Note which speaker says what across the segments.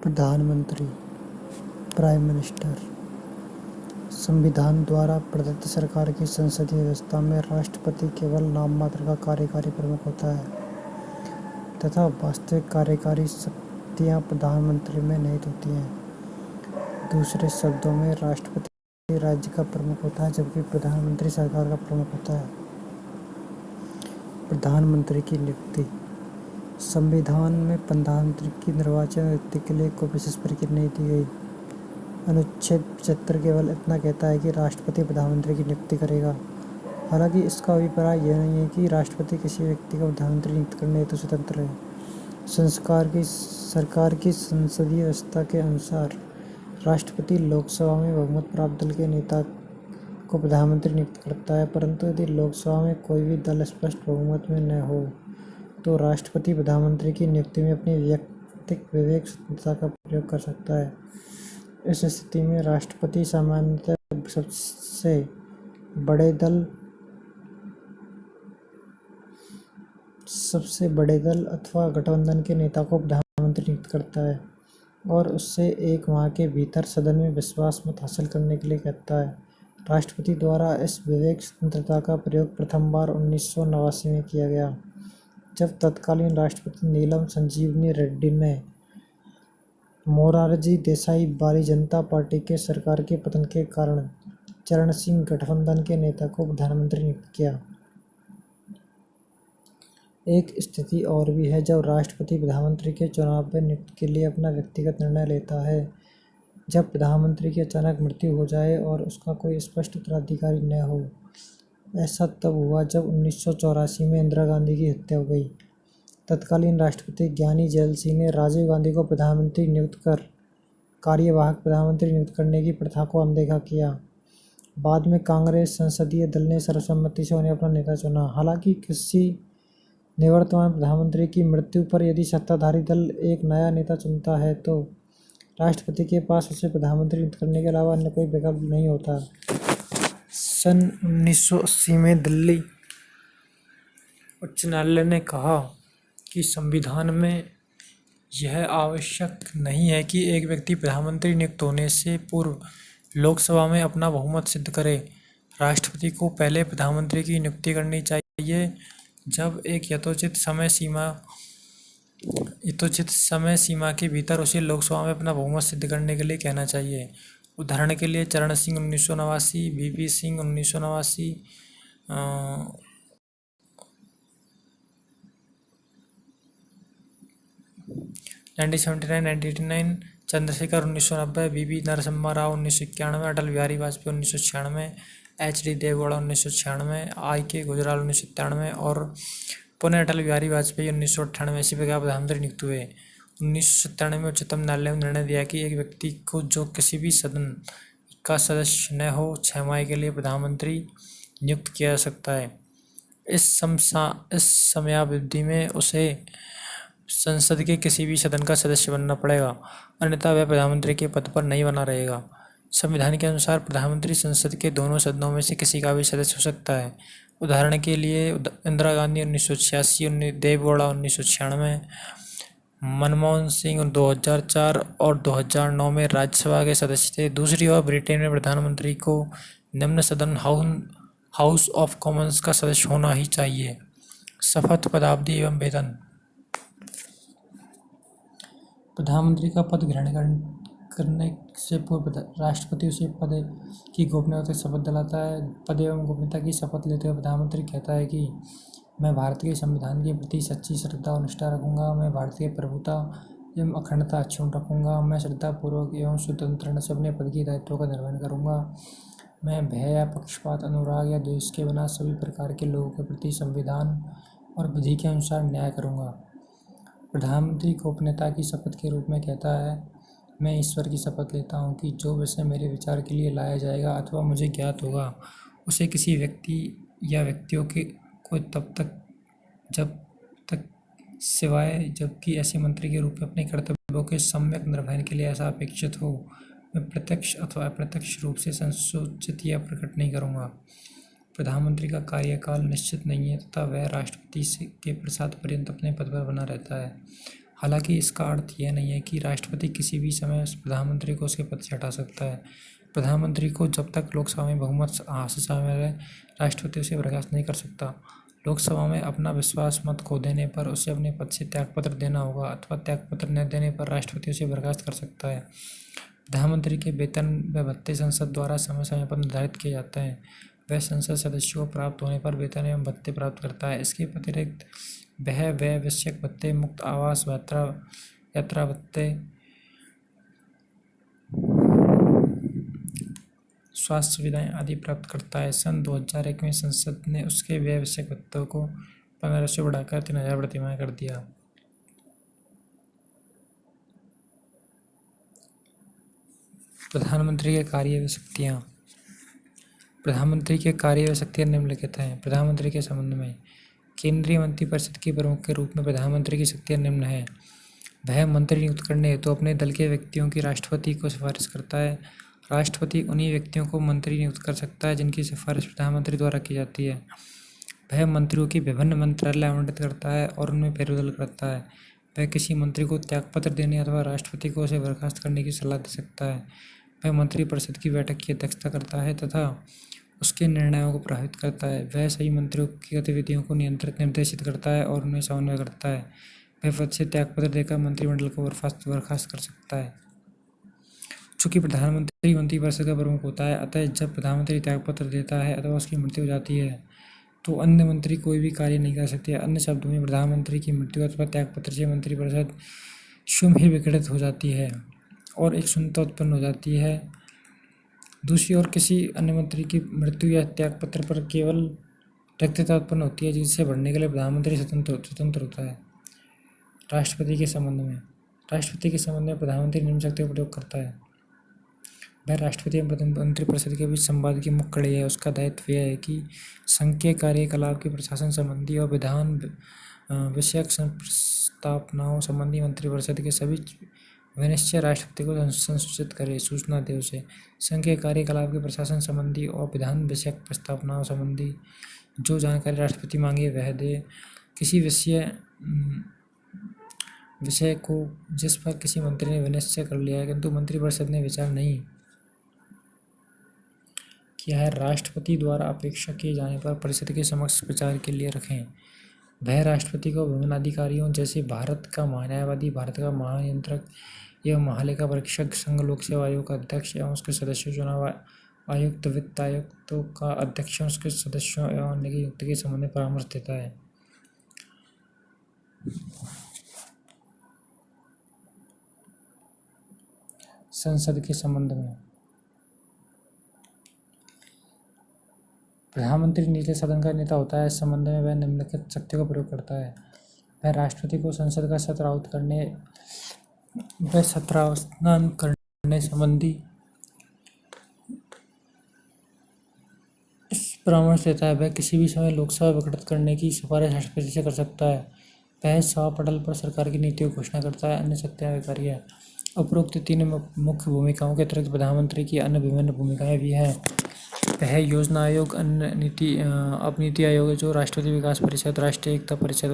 Speaker 1: प्रधानमंत्री, prime minister. संविधान द्वारा प्रदत्त सरकार की संसदीय व्यवस्था में राष्ट्रपति केवल नाम मात्र का कार्यकारी प्रमुख होता है तथा वास्तविक कार्यकारी शक्तियां प्रधानमंत्री में निहित होती हैं। दूसरे शब्दों में, राष्ट्रपति राज्य का प्रमुख होता है जबकि प्रधानमंत्री सरकार का प्रमुख होता है। प्रधानमंत्री की नियुक्ति। संविधान में प्रधानमंत्री की निर्वाचन नियुक्ति के लिए कोई विशेष प्रक्रिया नहीं दी गई। अनुच्छेद 75 केवल इतना कहता है कि राष्ट्रपति प्रधानमंत्री की नियुक्ति करेगा। हालांकि इसका अभिप्राय यह नहीं है कि राष्ट्रपति किसी व्यक्ति को प्रधानमंत्री नियुक्त करने हेतु स्वतंत्र है। सरकार की संसदीय व्यवस्था के अनुसार राष्ट्रपति लोकसभा में बहुमत प्राप्त दल के नेता को प्रधानमंत्री नियुक्त करता है, परंतु यदि लोकसभा में कोई भी दल स्पष्ट बहुमत में न हो तो राष्ट्रपति प्रधानमंत्री की नियुक्ति में अपनी व्यक्तिगत विवेक स्वतंत्रता का प्रयोग कर सकता है। इस स्थिति में राष्ट्रपति सामान्यतः सबसे बड़े दल अथवा गठबंधन के नेता को प्रधानमंत्री नियुक्त करता है और उससे एक माह के भीतर सदन में विश्वास मत हासिल करने के लिए कहता है। राष्ट्रपति द्वारा इस विवेक स्वतंत्रता का प्रयोग प्रथम बार 1989 में किया गया, जब तत्कालीन राष्ट्रपति नीलम संजीवनी रेड्डी ने मोरारजी देसाई भारतीय जनता पार्टी के सरकार के पतन के कारण चरण सिंह गठबंधन के नेता को प्रधानमंत्री नियुक्त किया। एक स्थिति और भी है जब राष्ट्रपति प्रधानमंत्री के चुनाव में नियुक्ति के लिए अपना व्यक्तिगत निर्णय लेता है। जब प्रधानमंत्री की अचानक मृत्यु हो जाए और उसका कोई स्पष्ट उत्तराधिकारी न हो। ऐसा तब हुआ जब 1984 में इंदिरा गांधी की हत्या हो गई। तत्कालीन राष्ट्रपति ज्ञानी जैल सिंह ने राजीव गांधी को प्रधानमंत्री नियुक्त कर कार्यवाहक प्रधानमंत्री नियुक्त करने की प्रथा को अनदेखा किया। बाद में कांग्रेस संसदीय दल ने सर्वसम्मति से उन्हें अपना नेता चुना। हालांकि किसी निवर्तमान प्रधानमंत्री की मृत्यु पर यदि सत्ताधारी दल एक नया नेता चुनता है तो राष्ट्रपति के पास उसे प्रधानमंत्री नियुक्त करने के अलावा अन्य कोई विकल्प नहीं होता। सन 1980 में दिल्ली उच्च न्यायालय ने कहा कि संविधान में यह आवश्यक नहीं है कि एक व्यक्ति प्रधानमंत्री नियुक्त होने से पूर्व लोकसभा में अपना बहुमत सिद्ध करे। राष्ट्रपति को पहले प्रधानमंत्री की नियुक्ति करनी चाहिए जब एक यथोचित समय सीमा के भीतर उसे लोकसभा में अपना बहुमत सिद्ध करने के लिए कहना चाहिए। उदाहरण के लिए चरण Singh 1989, VP Singh 1989, 1979, 1989, Chandrashekhar 1990, VP Narasimha Rao 1991, Atal Bihari Vajpayee 1996, HD. Deve Gowda 1996, IK. Gujral 1997 और पुनः अटल बिहारी वाजपेयी 1998 इसी प्रकार प्रधानमंत्री नियुक्त हुए। 1997 में उच्चतम न्यायालय ने निर्णय दिया कि एक व्यक्ति को जो किसी भी सदन का सदस्य न हो 6 माह के लिए प्रधानमंत्री नियुक्त किया जा सकता है। इस समयावधि में उसे संसद के किसी भी सदन का सदस्य बनना पड़ेगा, अन्यथा वह प्रधानमंत्री के पद पर नहीं बना रहेगा। संविधान के अनुसार प्रधानमंत्री संसद के दोनों सदनों में से किसी का भी सदस्य हो सकता है। उदाहरण के लिए इंदिरा गांधी 1986, देवेगौड़ा 1996, मनमोहन सिंह 2004 और 2009 में राज्यसभा के सदस्य थे। दूसरी ओर ब्रिटेन में प्रधानमंत्री को निम्न सदन हाउस ऑफ कॉमन्स का सदस्य होना ही चाहिए। शपथ, पदावधि एवं वेतन। प्रधानमंत्री का पद ग्रहण करने से पूर्व राष्ट्रपति उसे पद की गोपनीयता की शपथ दिलाता है। पद एवं गोपनीयता की शपथ लेते हुए प्रधानमंत्री कहता है कि मैं भारत के संविधान के प्रति सच्ची श्रद्धा और निष्ठा रखूंगा। मैं भारत की प्रभुता एवं अखंडता अक्षुण्ण रखूंगा। मैं श्रद्धापूर्वक एवं स्वतंत्रता से अपने पद के दायित्वों का निर्वहन करूंगा। मैं भय या पक्षपात, अनुराग या द्वेष के बिना सभी प्रकार के लोगों के प्रति संविधान और विधि के अनुसार न्याय करूंगा। प्रधानमंत्री गोपनीयता की शपथ के रूप में कहता है, मैं ईश्वर की शपथ लेता हूँ कि जो विषय मेरे विचार के लिए लाया जाएगा अथवा मुझे ज्ञात होगा उसे किसी व्यक्ति या व्यक्तियों को जब तक सिवाय जबकि ऐसे मंत्री के रूप में अपने कर्तव्यों के सम्यक निर्वहन के लिए ऐसा अपेक्षित हो, मैं प्रत्यक्ष अथवा अप्रत्यक्ष रूप से संसूचित या प्रकट नहीं करूँगा। प्रधानमंत्री का कार्यकाल निश्चित नहीं है तथा वह राष्ट्रपति के प्रसाद पर्यंत अपने पद पर बना रहता है।
Speaker 2: हालांकि इसका अर्थ यह नहीं है कि राष्ट्रपति किसी भी समय प्रधानमंत्री को उसके पद से हटा सकता है। प्रधानमंत्री को जब तक लोकसभा में बहुमत से शामिल है, राष्ट्रपति उसे बर्खास्त नहीं कर सकता। लोकसभा में अपना विश्वास मत खो देने पर उसे अपने पद से त्यागपत्र देना होगा अथवा त्यागपत्र न देने पर राष्ट्रपति उसे बर्खास्त कर सकता है। प्रधानमंत्री के वेतन व भत्ते संसद द्वारा समय समय पर निर्धारित किए जाते हैं। वह संसद सदस्यों को प्राप्त होने पर वेतन एवं भत्ते प्राप्त करता है। इसके अतिरिक्त वह व्यय आवश्यक भत्ते, मुक्त आवास, यात्रा भत्ते, स्वास्थ्य सुविधाएं आदि प्राप्त करता है। सन 2001 में संसद ने उसके व्यय आवश्यक भत्तों को 1500 से बढ़ाकर 3000 प्रतिमाह कर दिया। प्रधानमंत्री के कार्य व शक्तियाँ। प्रधानमंत्री के कार्य व शक्तियाँ निम्नलिखित हैं। प्रधानमंत्री के संबंध में केंद्रीय मंत्रिपरिषद के प्रमुख के रूप में प्रधानमंत्री की शक्तियाँ निम्न हैं। वह मंत्री नियुक्त करने हेतु अपने दल के व्यक्तियों की राष्ट्रपति को सिफारिश करता है। राष्ट्रपति उन्हीं व्यक्तियों को मंत्री नियुक्त कर सकता है जिनकी सिफारिश प्रधानमंत्री द्वारा की जाती है। वह मंत्रियों की विभिन्न मंत्रालय आवंटित करता है और उनमें फेरबदल करता है। वह किसी मंत्री को त्यागपत्र देने अथवा राष्ट्रपति को उसे बर्खास्त करने की सलाह दे सकता है। वह मंत्रिपरिषद की बैठक की अध्यक्षता करता है तथा उसके निर्णयों को प्रभावित करता है। वह सभी मंत्रियों की गतिविधियों को निर्देशित करता है और उन्हें समन्वय करता है। वह पद से त्यागपत्र देकर मंत्रिमंडल को बर्खास्त कर सकता है। चूंकि प्रधानमंत्री मंत्रिपरिषद का प्रमुख होता है, अतः जब प्रधानमंत्री त्यागपत्र देता है अथवा उसकी मृत्यु हो जाती है तो अन्य मंत्री कोई भी कार्य नहीं कर सकते। अन्य शब्दों में, प्रधानमंत्री की मृत्यु अथवा त्यागपत्र से मंत्रिपरिषद स्वयं ही विघटित हो जाती है और एक शून्यता उत्पन्न हो जाती है। दूसरी ओर किसी अन्य मंत्री की मृत्यु या त्यागपत्र पर केवल रिक्तता उत्पन्न होती है जिसे भरने के लिए प्रधानमंत्री स्वतंत्र होता है। राष्ट्रपति के संबंध में प्रधानमंत्री निम्न शक्तियों का प्रयोग करता है। वह राष्ट्रपति एवं मंत्रिपरिषद के बीच संवाद की मुख्य कड़ी है। उसका दायित्व यह है कि संघ के कार्यकलाप के प्रशासन संबंधी और विधान विषयक प्रस्तावनाओं संबंधी मंत्रिपरिषद के सभी विनिश्चय राष्ट्रपति को संसूचित करे, सूचना दे उसे। संघ के कार्यकलाप के प्रशासन संबंधी और विधान विषयक प्रस्तावनाओं संबंधी जो जानकारी राष्ट्रपति मांगे वह दे। किसी विषय को जिस पर किसी मंत्री ने विनिश्चय कर लिया है किंतु मंत्रिपरिषद ने विचार नहीं किया है, राष्ट्रपति द्वारा अपेक्षा किए जाने पर परिषद के समक्ष विचार के लिए रखें। वह राष्ट्रपति को विभिन्न अधिकारियों जैसे भारत का महान्यायवादी, भारत का महानियंत्रक एवं महालेखा परीक्षक, संघ लोक सेवा आयोग का अध्यक्ष एवं उसके सदस्यों, चुनाव आयुक्त, वित्त आयुक्तों का अध्यक्ष एवं उसके सदस्यों एवं अन्य की नियुक्ति के संबंध में परामर्श देता है। संसद के संबंध में प्रधानमंत्री निचले सदन का नेता होता है। इस संबंध में वह निम्नलिखित शक्तियों का प्रयोग करता है। वह राष्ट्रपति को संसद का सत्रावसान करने संबंधी परामर्श देता है। वह किसी भी समय लोकसभा विघटित करने की सिफारिश राष्ट्रपति से कर सकता है। वह सभा पटल पर सरकार की नीतियों की घोषणा करता है। अन्य शक्तियाँ विकारी है। उपरोक्त तीन मुख्य भूमिकाओं के अतिरिक्त प्रधानमंत्री की अन्य विभिन्न भूमिकाएं भी हैं। वह योजना आयोग, अन्य नीति आयोग जो राष्ट्रपति विकास परिषद, राष्ट्रीय एकता परिषद,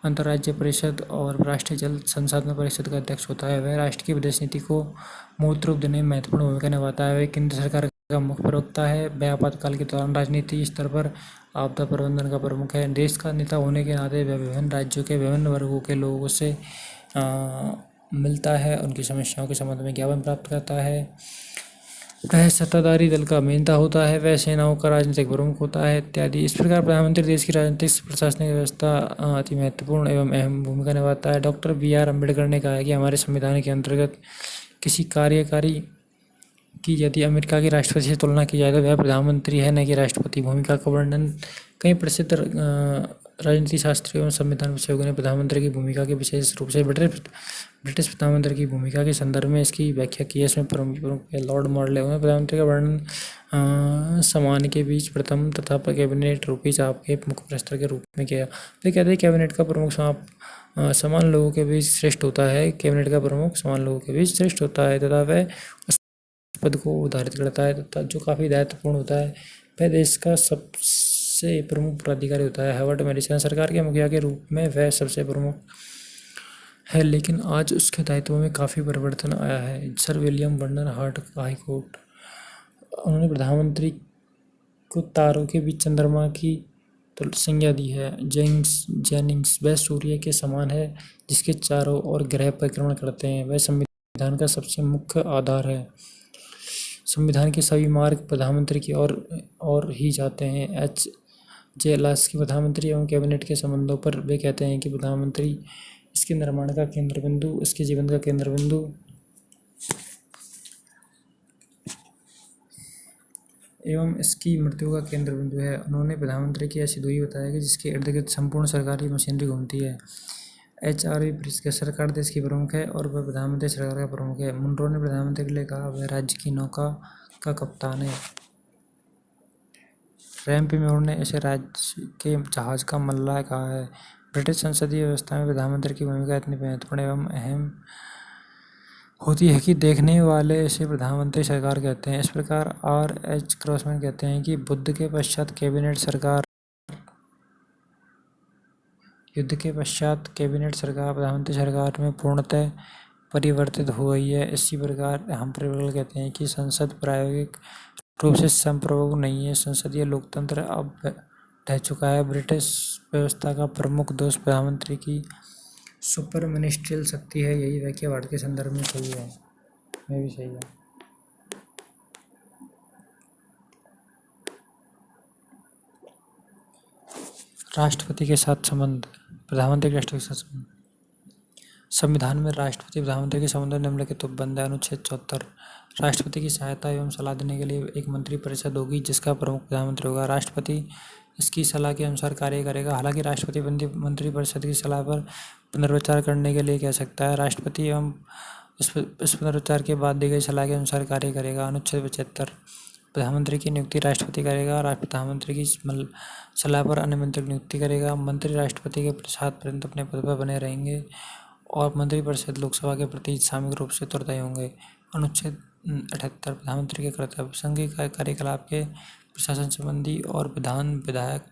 Speaker 2: अंतर्राज्यीय परिषद और राष्ट्रीय जल संसाधन परिषद का अध्यक्ष होता है। वह राष्ट्र की विदेश नीति को मूर्त रूप देने में महत्वपूर्ण भूमिका निभाता है। वह केंद्र सरकार का मुख्य प्रवक्ता है। वह आपातकाल के दौरान राजनीति स्तर पर आपदा प्रबंधन का प्रमुख है। देश का नेता होने के नाते वह विभिन्न राज्यों के विभिन्न वर्गों के लोगों से मिलता है, उनकी समस्याओं के संबंध में ज्ञापन प्राप्त करता है। वह सत्ताधारी दल का नेता होता है। वह सेनाओं का राजनीतिक प्रमुख होता है इत्यादि। इस प्रकार प्रधानमंत्री देश की राजनीतिक प्रशासनिक व्यवस्था अति महत्वपूर्ण एवं अहम भूमिका निभाता है। डॉक्टर BR अम्बेडकर ने कहा है कि हमारे संविधान के अंतर्गत किसी कार्यकारी की यदि अमेरिका के राष्ट्रपति से तुलना की जाए तो वह प्रधानमंत्री है, न कि राष्ट्रपति। भूमिका का वर्णन कई प्रसिद्ध राजनीति शास्त्रियों एवं संविधान विशेषज्ञों ने प्रधानमंत्री की भूमिका के विशेष रूप से ब्रिटिश प्रधानमंत्री की भूमिका के संदर्भ में इसकी व्याख्या की है। इसमें प्रमुख लॉर्ड मॉर्डले ने प्रधानमंत्री का वर्णन समान के बीच प्रथम तथा कैबिनेट रूपी चाप के मुख्य प्रस्तर के रूप में किया। तो कहते हैं कैबिनेट का प्रमुख समान लोगों के बीच श्रेष्ठ होता है। कैबिनेट का प्रमुख समान लोगों के बीच श्रेष्ठ होता है तथा वह उस पद को उद्धारित करता है तथा जो काफ़ी दायित्वपूर्ण होता है। वह देश का सबसे प्रमुख प्राधिकारी होता है। हार्वर्ड मेडिसन सरकार के मुखिया के रूप में वह सबसे प्रमुख है, लेकिन आज उसके दायित्व में काफ़ी परिवर्तन आया है। Sir William burner heart high court, उन्होंने प्रधानमंत्री को तारों के बीच चंद्रमा की तो संज्ञा दी है। जेनिंग्स, वह सूर्य के समान है जिसके चारों ओर ग्रह परिक्रमण करते हैं। वह संविधान का सबसे मुख्य आधार है। संविधान के सभी मार्ग प्रधानमंत्री की ओर ही जाते हैं। जे लास्की, प्रधानमंत्री एवं कैबिनेट के संबंधों पर वे कहते हैं कि प्रधानमंत्री इसके निर्माण का केंद्र बिंदु, इसके जीवन का केंद्र बिंदु एवं इसकी मृत्यु का केंद्र बिंदु है। उन्होंने प्रधानमंत्री की ऐसी दुई बताया कि जिसके इर्द गिर्द संपूर्ण सरकारी मशीनरी घूमती है। HRV प्रिस्के, सरकार देश की प्रमुख है और वह प्रधानमंत्री सरकार का प्रमुख है। मुनरो ने प्रधानमंत्री के लिए कहा वह राज्य की नौका का कप्तान है। रैम्पमोर ने इसे राज्य के जहाज का मल्लाह कहा है। ब्रिटिश संसदीय व्यवस्था में प्रधानमंत्री की भूमिका इतनी महत्वपूर्ण एवं अहम होती है कि देखने वाले इसे प्रधानमंत्री सरकार कहते हैं। इस प्रकार R.H. क्रॉसमैन कहते हैं कि युद्ध के पश्चात कैबिनेट सरकार प्रधानमंत्री सरकार में पूर्णतः परिवर्तित हो गई है। इसी प्रकार हम्फ्री डेविल कहते हैं कि संसद प्रायोगिक रूप से संप्रभु नहीं है। संसदीय लोकतंत्र अब ढह चुका है। ब्रिटिश व्यवस्था का प्रमुख दोष प्रधानमंत्री की सुपर मिनिस्ट्रियल शक्ति है। यही व्याख्या भारत के संदर्भ में सही है, में भी सही है। राष्ट्रपति के साथ संबंध, प्रधानमंत्री के राष्ट्रपति के साथ संबंध। संविधान में राष्ट्रपति प्रधानमंत्री के संबंध निम्नलिखित उपबंध है। अनुच्छेद 74, राष्ट्रपति की सहायता एवं सलाह देने के लिए एक मंत्री परिषद होगी जिसका प्रमुख प्रधानमंत्री होगा। राष्ट्रपति इसकी सलाह के अनुसार कार्य करेगा। हालांकि राष्ट्रपति मंत्री परिषद की सलाह पर पुनर्विचार करने के लिए कह सकता है। राष्ट्रपति एवं इस पुनर्विचार के बाद दी गई सलाह के अनुसार कार्य करेगा। अनुच्छेद 75, प्रधानमंत्री की नियुक्ति राष्ट्रपति करेगा। प्रधानमंत्री की सलाह पर अन्य मंत्री की नियुक्ति करेगा। मंत्री राष्ट्रपति के साथ पर्यंत अपने पद पर बने रहेंगे और मंत्रिपरिषद लोकसभा के प्रति सामूहिक रूप से उत्तरदायी होंगे। अनुच्छेद 78, प्रधानमंत्री के कर्तव्य, संघ के कार्यकलाप के प्रशासन संबंधी और विधायक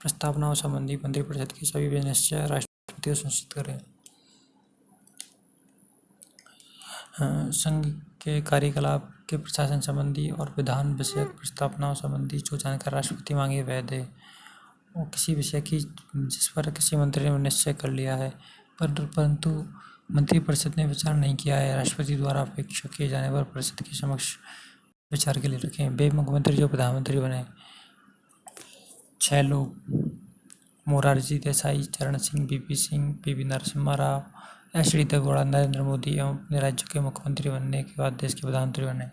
Speaker 2: प्रस्तावनाओं संबंधी मंत्रिपरिषद की सभी निश्चय राष्ट्रपति को सुनिश्चित करें। संघ के कार्यकलाप के प्रशासन संबंधी और विधान विषयक प्रस्तावनाओं संबंधी जो जानकारी राष्ट्रपति मांगे वह दे। और किसी विषय की जिस पर किसी मंत्री ने निश्चय कर लिया है परंतु मंत्रिपरिषद ने विचार नहीं किया है, राष्ट्रपति द्वारा अपेक्षा किए जाने पर परिषद के समक्ष विचार के लिए रखें। वे मुख्यमंत्री जो प्रधानमंत्री बने। 6 लोग: मोरारजी देसाई, चरण Singh, VP Singh, PV Narasimha Rao, HD Deve Gowda. Narendra Modi एवं अपने राज्यों के मुख्यमंत्री बनने के बाद देश के प्रधानमंत्री बने।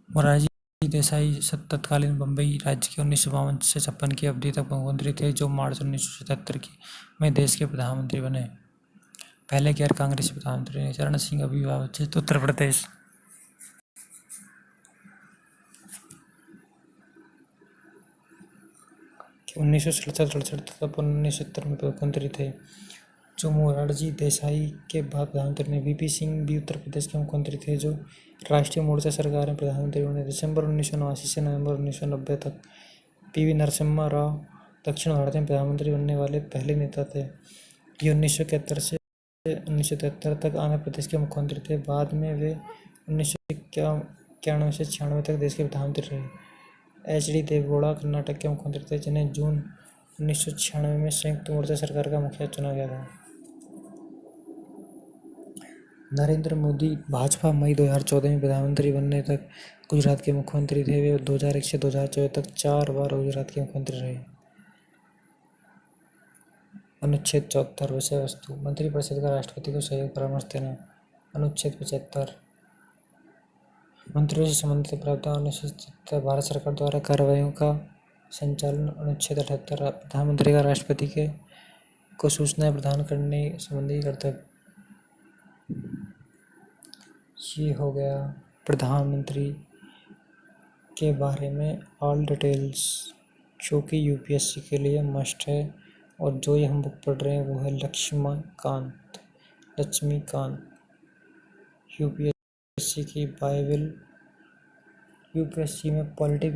Speaker 2: मोरारजी देसाई तत्कालीन बम्बई राज्य के 1952 से 56 की अवधि तक मुख्यमंत्री थे, जो मार्च 1977 में देश के प्रधानमंत्री बने। पहले गैर कांग्रेसी प्रधानमंत्री ने। चरण सिंह अविभाजित उत्तर प्रदेश। के 1967-68 तथा 1970 में मुख्यमंत्री थे, जो मोरारजी देसाई के बाद प्रधानमंत्री ने। VP सिंह भी उत्तर प्रदेश के मुख्यमंत्री थे, जो राष्ट्रीय मोर्चा सरकार में प्रधानमंत्री बने। दिसंबर 1979 से नवंबर 1990 तक PV नरसिम्हा राव दक्षिण भारत में प्रधानमंत्री बनने वाले पहले नेता थे। ये 1971 से 1973 तक आंध्र प्रदेश के मुख्यमंत्री थे। बाद में वे 1991 से 96 तक देश के प्रधानमंत्री रहे। HD देवेगौड़ा कर्नाटक के मुख्यमंत्री थे, जिन्हें जून 1996 में संयुक्त मोर्चा सरकार का मुखिया चुना गया था। नरेंद्र मोदी भाजपा मई 2014 में प्रधानमंत्री बनने तक गुजरात के मुख्यमंत्री थे। वे 2001 से 2014 तक 4 बार गुजरात के मुख्यमंत्री रहे। अनुच्छेद 74, विषय वस्तु, मंत्रिपरिषद का राष्ट्रपति को सहयोग परामर्श देना। अनुच्छेद 75, मंत्रियों से संबंधित प्रावधान। अनुच्छेद 77, भारत सरकार द्वारा कार्रवाइयों का संचालन। अनुच्छेद 78, प्रधानमंत्री का राष्ट्रपति को सूचनाएं प्रदान करने संबंधी कर्तव्य। ये हो गया प्रधानमंत्री के बारे में ऑल डिटेल्स, जो कि UPSC के लिए मस्ट है। और जो ये हम बुक पढ़ रहे हैं वो है लक्ष्मीकांत UPSC की बाइबल। UPSC में पॉलिटी